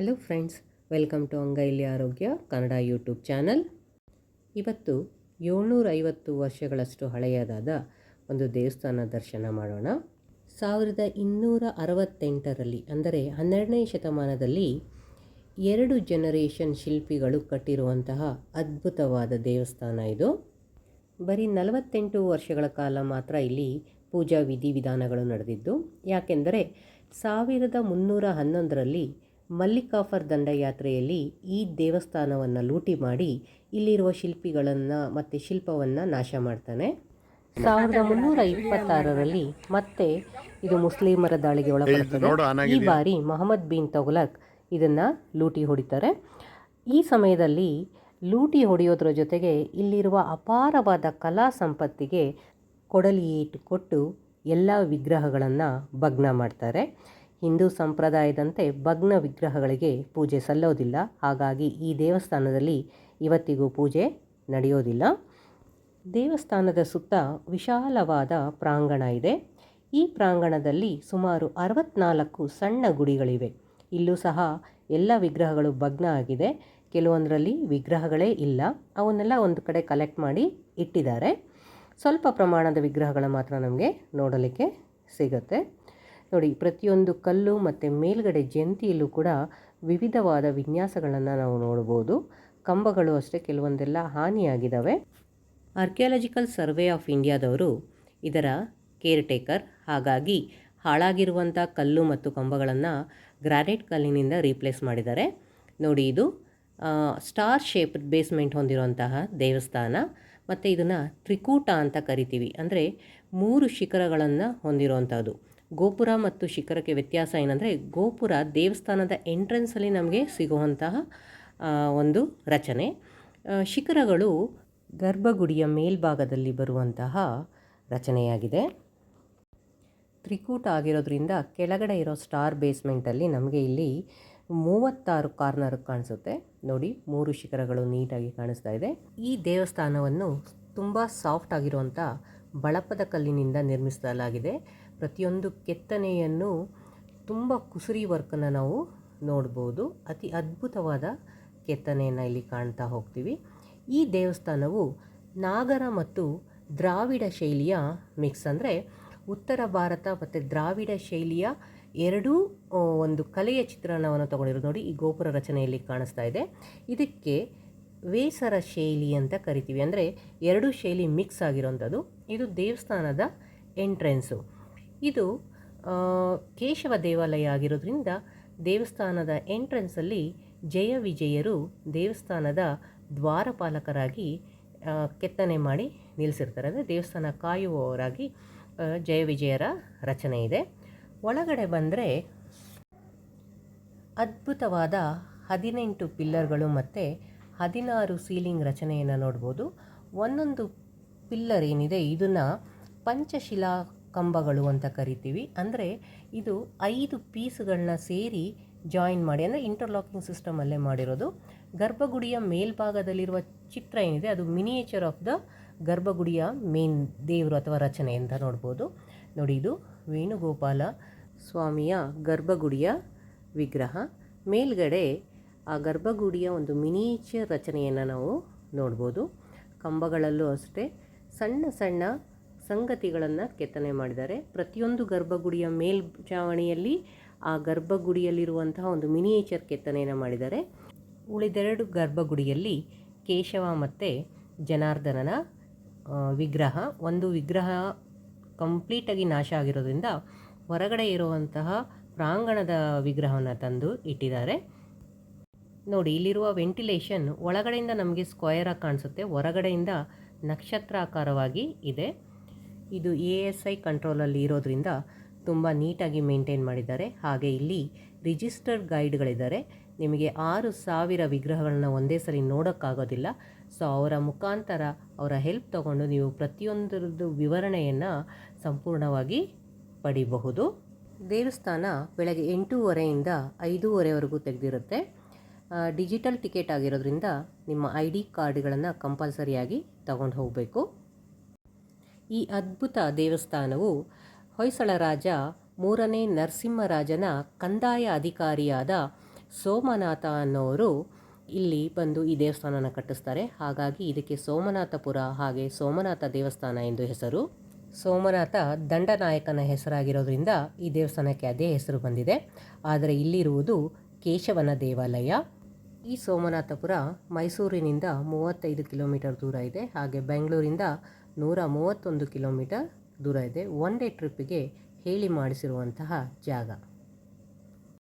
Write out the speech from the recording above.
Hello friends, welcome to ಅಂಗೈಲಿ ಆರೋಗ್ಯ Kannada YouTube channel. ಇವತ್ತು 750 ವರ್ಷಗಳಷ್ಟು ಹಳೆಯದಾದ ಒಂದು ದೇವಸ್ಥಾನ ದರ್ಶನ ಮಾಡೋಣ. 1268ರಲ್ಲಿ ಅಂದರೆ 12ನೇ ಶತಮಾನದಲ್ಲಿ 2 ಜನರೇಷನ್ ಶಿಲ್ಪಿಗಳು ಕಟ್ಟಿರುವಂತಹ ಅದ್ಭುತವಾದ ದೇವಸ್ಥಾನ ಇದು. ಬರೀ 48 ವರ್ಷಗಳ ಕಾಲ ಮಾತ್ರ ಇಲ್ಲಿ ಪೂಜಾ ವಿಧಿವಿಧಾನಗಳು ನಡೆದಿದ್ದು. ಯಾಕೆಂದರೆ 1311ರಲ್ಲಿ ಮಲ್ಲಿಕಾಫರ್ ದಂಡಯಾತ್ರೆಯಲ್ಲಿ ಈ ದೇವಸ್ಥಾನವನ್ನು ಲೂಟಿ ಮಾಡಿ ಇಲ್ಲಿರುವ ಶಿಲ್ಪಿಗಳನ್ನು ಮತ್ತು ಶಿಲ್ಪವನ್ನು ನಾಶ ಮಾಡ್ತಾನೆ. 1326ರಲ್ಲಿ ಮತ್ತೆ ಇದು ಮುಸ್ಲಿಮರ ದಾಳಿಗೆ ಒಳಪಡುತ್ತದೆ. ಈ ಬಾರಿ ಮೊಹಮ್ಮದ್ ಬಿನ್ ತುಘಲಕ್ ಇದನ್ನು ಲೂಟಿ ಹೊಡಿತಾರೆ. ಈ ಸಮಯದಲ್ಲಿ ಲೂಟಿ ಹೊಡೆಯೋದ್ರ ಜೊತೆಗೆ ಇಲ್ಲಿರುವ ಅಪಾರವಾದ ಕಲಾ ಸಂಪತ್ತಿಗೆ ಕೊಡಲಿಯೇಟು ಕೊಟ್ಟು ಎಲ್ಲ ವಿಗ್ರಹಗಳನ್ನು ಭಗ್ನ ಮಾಡ್ತಾರೆ. ಹಿಂದೂ ಸಂಪ್ರದಾಯದಂತೆ ಭಗ್ನ ವಿಗ್ರಹಗಳಿಗೆ ಪೂಜೆ ಸಲ್ಲೋದಿಲ್ಲ. ಹಾಗಾಗಿ ಈ ದೇವಸ್ಥಾನದಲ್ಲಿ ಇವತ್ತಿಗೂ ಪೂಜೆ ನಡೆಯೋದಿಲ್ಲ. ದೇವಸ್ಥಾನದ ಸುತ್ತ ವಿಶಾಲವಾದ ಪ್ರಾಂಗಣ ಇದೆ. ಈ ಪ್ರಾಂಗಣದಲ್ಲಿ ಸುಮಾರು 64 ಸಣ್ಣ ಗುಡಿಗಳಿವೆ. ಇಲ್ಲೂ ಸಹ ಎಲ್ಲ ವಿಗ್ರಹಗಳು ಭಗ್ನ ಆಗಿದೆ. ಕೆಲವೊಂದರಲ್ಲಿ ವಿಗ್ರಹಗಳೇ ಇಲ್ಲ. ಅವನ್ನೆಲ್ಲ ಒಂದು ಕಡೆ ಕಲೆಕ್ಟ್ ಮಾಡಿ ಇಟ್ಟಿದ್ದಾರೆ. ಸ್ವಲ್ಪ ಪ್ರಮಾಣದ ವಿಗ್ರಹಗಳ ಮಾತ್ರ ನಮಗೆ ನೋಡಲಿಕ್ಕೆ ಸಿಗುತ್ತೆ. ನೋಡಿ, ಪ್ರತಿಯೊಂದು ಕಲ್ಲು ಮತ್ತು ಮೇಲ್ಗಡೆ ಜಂತಿಯಲ್ಲೂ ಕೂಡ ವಿವಿಧವಾದ ವಿನ್ಯಾಸಗಳನ್ನು ನಾವು ನೋಡ್ಬೋದು. ಕಂಬಗಳು ಅಷ್ಟೇ ಕೆಲವೊಂದೆಲ್ಲ ಹಾನಿಯಾಗಿದ್ದಾವೆ. ಆರ್ಕಿಯಾಲಜಿಕಲ್ ಸರ್ವೆ ಆಫ್ ಇಂಡಿಯಾದವರು ಇದರ ಕೇರ್ ಟೇಕರ್. ಹಾಗಾಗಿ ಹಾಳಾಗಿರುವಂಥ ಕಲ್ಲು ಮತ್ತು ಕಂಬಗಳನ್ನು ಗ್ರಾನೈಟ್ ಕಲ್ಲಿನಿಂದ ರೀಪ್ಲೇಸ್ ಮಾಡಿದ್ದಾರೆ. ನೋಡಿ, ಇದು ಸ್ಟಾರ್ ಶೇಪ್ ಬೇಸ್ಮೆಂಟ್ ಹೊಂದಿರುವಂತಹ ದೇವಸ್ಥಾನ. ಮತ್ತು ಇದನ್ನು ತ್ರಿಕೂಟ ಅಂತ ಕರಿತೀವಿ. ಅಂದರೆ 3 ಶಿಖರಗಳನ್ನು ಹೊಂದಿರುವಂಥದ್ದು. ಗೋಪುರ ಮತ್ತು ಶಿಖರಕ್ಕೆ ವ್ಯತ್ಯಾಸ ಏನಂದರೆ, ಗೋಪುರ ದೇವಸ್ಥಾನದ ಎಂಟ್ರೆನ್ಸಲ್ಲಿ ನಮಗೆ ಸಿಗುವಂತಹ ಒಂದು ರಚನೆ. ಶಿಖರಗಳು ಗರ್ಭಗುಡಿಯ ಮೇಲ್ಭಾಗದಲ್ಲಿ ಬರುವಂತಹ ರಚನೆಯಾಗಿದೆ. ತ್ರಿಕೂಟ ಆಗಿರೋದ್ರಿಂದ ಕೆಳಗಡೆ ಇರೋ ಸ್ಟಾರ್ ಬೇಸ್ಮೆಂಟಲ್ಲಿ ನಮಗೆ ಇಲ್ಲಿ 36 ಕಾರ್ನರ್ ಕಾಣಿಸುತ್ತೆ. ನೋಡಿ, 3 ಶಿಖರಗಳು ನೀಟಾಗಿ ಕಾಣಿಸ್ತಾ ಇದೆ. ಈ ದೇವಸ್ಥಾನವನ್ನು ತುಂಬ ಸಾಫ್ಟ್ ಆಗಿರುವಂಥ ಬಳಪದ ಕಲ್ಲಿನಿಂದ ನಿರ್ಮಿಸಲಾಗಿದೆ. ಪ್ರತಿಯೊಂದು ಕೆತ್ತನೆಯನ್ನು ತುಂಬ ಕುಸುರಿ ವರ್ಕನ್ನು ನಾವು ನೋಡ್ಬೋದು. ಅತಿ ಅದ್ಭುತವಾದ ಕೆತ್ತನೆಯನ್ನು ಇಲ್ಲಿ ಕಾಣ್ತಾ ಹೋಗ್ತೀವಿ. ಈ ದೇವಸ್ಥಾನವು ನಾಗರ ಮತ್ತು ದ್ರಾವಿಡ ಶೈಲಿಯ ಮಿಕ್ಸ್. ಅಂದರೆ ಉತ್ತರ ಭಾರತ ಮತ್ತು ದ್ರಾವಿಡ ಶೈಲಿಯ ಎರಡೂ ಒಂದು ಕಲೆಯ ಚಿತ್ರಣವನ್ನು ತಗೊಂಡಿರೋದು. ನೋಡಿ, ಈ ಗೋಪುರ ರಚನೆಯಲ್ಲಿ ಕಾಣಿಸ್ತಾ ಇದೆ. ಇದಕ್ಕೆ ವೇಸರ ಶೈಲಿ ಅಂತ ಕರಿತೀವಿ. ಅಂದರೆ 2 ಶೈಲಿ ಮಿಕ್ಸ್ ಆಗಿರೋಂಥದ್ದು. ಇದು ದೇವಸ್ಥಾನದ ಎಂಟ್ರೆನ್ಸು. ಇದು ಕೇಶವ ದೇವಾಲಯ ಆಗಿರೋದ್ರಿಂದ ದೇವಸ್ಥಾನದ ಎಂಟ್ರೆನ್ಸಲ್ಲಿ ಜಯ ವಿಜಯರು ದೇವಸ್ಥಾನದ ದ್ವಾರಪಾಲಕರಾಗಿ ಕೆತ್ತನೆ ಮಾಡಿ ನಿಲ್ಲಿಸಿರ್ತಾರೆ. ಅಂದರೆ ದೇವಸ್ಥಾನ ಕಾಯುವವರಾಗಿ ಜಯ ವಿಜಯರ ರಚನೆ ಇದೆ. ಒಳಗಡೆ ಬಂದರೆ ಅದ್ಭುತವಾದ 18 ಪಿಲ್ಲರ್ಗಳು ಮತ್ತು 16 ಸೀಲಿಂಗ್ ರಚನೆಯನ್ನು ನೋಡ್ಬೋದು. ಒಂದೊಂದು ಪಿಲ್ಲರ್ ಏನಿದೆ ಇದನ್ನು ಪಂಚಶಿಲಾ ಕಂಬಗಳು ಅಂತ ಕರಿತೀವಿ. ಅಂದರೆ ಇದು 5 ಪೀಸ್ಗಳನ್ನ ಸೇರಿ ಜಾಯಿನ್ ಮಾಡಿ, ಅಂದರೆ ಇಂಟರ್ಲಾಕಿಂಗ್ ಸಿಸ್ಟಮಲ್ಲೇ ಮಾಡಿರೋದು. ಗರ್ಭಗುಡಿಯ ಮೇಲ್ಭಾಗದಲ್ಲಿರುವ ಚಿತ್ರ ಏನಿದೆ ಅದು ಮಿನಿಯೇಚರ್ ಆಫ್ ದ ಗರ್ಭಗುಡಿಯ ಮೇನ್ ದೇವರು ಅಥವಾ ರಚನೆ ಅಂತ ನೋಡ್ಬೋದು. ನೋಡಿ, ಇದು ವೇಣುಗೋಪಾಲ ಸ್ವಾಮಿಯ ಗರ್ಭಗುಡಿಯ ವಿಗ್ರಹ. ಮೇಲ್ಗಡೆ ಆ ಗರ್ಭಗುಡಿಯ ಒಂದು ಮಿನಿಯೇಚರ್ ರಚನೆಯನ್ನು ನಾವು ನೋಡ್ಬೋದು. ಕಂಬಗಳಲ್ಲೂ ಅಷ್ಟೇ ಸಣ್ಣ ಸಣ್ಣ ಸಂಗತಿಗಳನ್ನು ಕೆತ್ತನೆ ಮಾಡಿದ್ದಾರೆ. ಪ್ರತಿಯೊಂದು ಗರ್ಭಗುಡಿಯ ಮೇಲ್ಛಾವಣಿಯಲ್ಲಿ ಆ ಗರ್ಭಗುಡಿಯಲ್ಲಿರುವಂತಹ ಒಂದು ಮಿನಿಯೇಚರ್ ಕೆತ್ತನೆಯನ್ನು ಮಾಡಿದ್ದಾರೆ. ಉಳಿದೆರಡು ಗರ್ಭಗುಡಿಯಲ್ಲಿ ಕೇಶವ ಮತ್ತು ಜನಾರ್ದನನ ವಿಗ್ರಹ. ಒಂದು ವಿಗ್ರಹ ಕಂಪ್ಲೀಟಾಗಿ ನಾಶ ಆಗಿರೋದ್ರಿಂದ ಹೊರಗಡೆ ಇರುವಂತಹ ಪ್ರಾಂಗಣದ ವಿಗ್ರಹವನ್ನು ತಂದು ಇಟ್ಟಿದ್ದಾರೆ. ನೋಡಿ, ಇಲ್ಲಿರುವ ವೆಂಟಿಲೇಷನ್ ಒಳಗಡೆಯಿಂದ ನಮಗೆ ಸ್ಕ್ವಯರಾಗಿ ಕಾಣಿಸುತ್ತೆ, ಹೊರಗಡೆಯಿಂದ ನಕ್ಷತ್ರಾಕಾರವಾಗಿ ಇದೆ. ಇದು ASI ಕಂಟ್ರೋಲಲ್ಲಿ ಇರೋದ್ರಿಂದ ತುಂಬ ನೀಟಾಗಿ ಮೇಂಟೈನ್ ಮಾಡಿದ್ದಾರೆ. ಹಾಗೆ ಇಲ್ಲಿ ರಿಜಿಸ್ಟರ್ಡ್ ಗೈಡ್ಗಳಿದ್ದಾರೆ. ನಿಮಗೆ 6000 ವಿಗ್ರಹಗಳನ್ನ ಒಂದೇ ಸಲ ನೋಡೋಕ್ಕಾಗೋದಿಲ್ಲ. ಸೊ ಅವರ ಮುಖಾಂತರ ಅವರ ಹೆಲ್ಪ್ ತಗೊಂಡು ನೀವು ಪ್ರತಿಯೊಂದರದ್ದು ವಿವರಣೆಯನ್ನು ಸಂಪೂರ್ಣವಾಗಿ ಪಡಿಬಹುದು. ದೇವಸ್ಥಾನ ಬೆಳಗ್ಗೆ 8:30ಯಿಂದ 5:30ವರೆಗೂ ತೆಗೆದಿರುತ್ತೆ. ಡಿಜಿಟಲ್ ಟಿಕೆಟ್ ಆಗಿರೋದ್ರಿಂದ ನಿಮ್ಮ ID ಕಾರ್ಡ್ಗಳನ್ನು ಕಂಪಲ್ಸರಿಯಾಗಿ ತಗೊಂಡು ಹೋಗಬೇಕು. ಈ ಅದ್ಭುತ ದೇವಸ್ಥಾನವು ಹೊಯ್ಸಳ ರಾಜ 3ನೇ ನರಸಿಂಹರಾಜನ ಕಂದಾಯ ಅಧಿಕಾರಿಯಾದ ಸೋಮನಾಥ ಅನ್ನೋರು ಇಲ್ಲಿ ಬಂದು ಈ ದೇವಸ್ಥಾನನ ಕಟ್ಟಿಸ್ತಾರೆ. ಹಾಗಾಗಿ ಇದಕ್ಕೆ ಸೋಮನಾಥಪುರ ಹಾಗೆ ಸೋಮನಾಥ ದೇವಸ್ಥಾನ ಎಂದು ಹೆಸರು. ಸೋಮನಾಥ ದಂಡನಾಯಕನ ಹೆಸರಾಗಿರೋದ್ರಿಂದ ಈ ದೇವಸ್ಥಾನಕ್ಕೆ ಅದೇ ಹೆಸರು ಬಂದಿದೆ. ಆದರೆ ಇಲ್ಲಿರುವುದು ಕೇಶವನ ದೇವಾಲಯ. ಈ ಸೋಮನಾಥಪುರ ಮೈಸೂರಿನಿಂದ 35 ಕಿಲೋಮೀಟರ್ ದೂರ ಇದೆ. ಹಾಗೆ ಬೆಂಗಳೂರಿಂದ 131 ಕಿಲೋಮೀಟರ್ ದೂರ ಇದೆ. ಒನ್ ಡೇ ಟ್ರಿಪ್ಪಿಗೆ ಹೇಳಿ ಮಾಡಿಸಿರುವಂತಹ ಜಾಗ.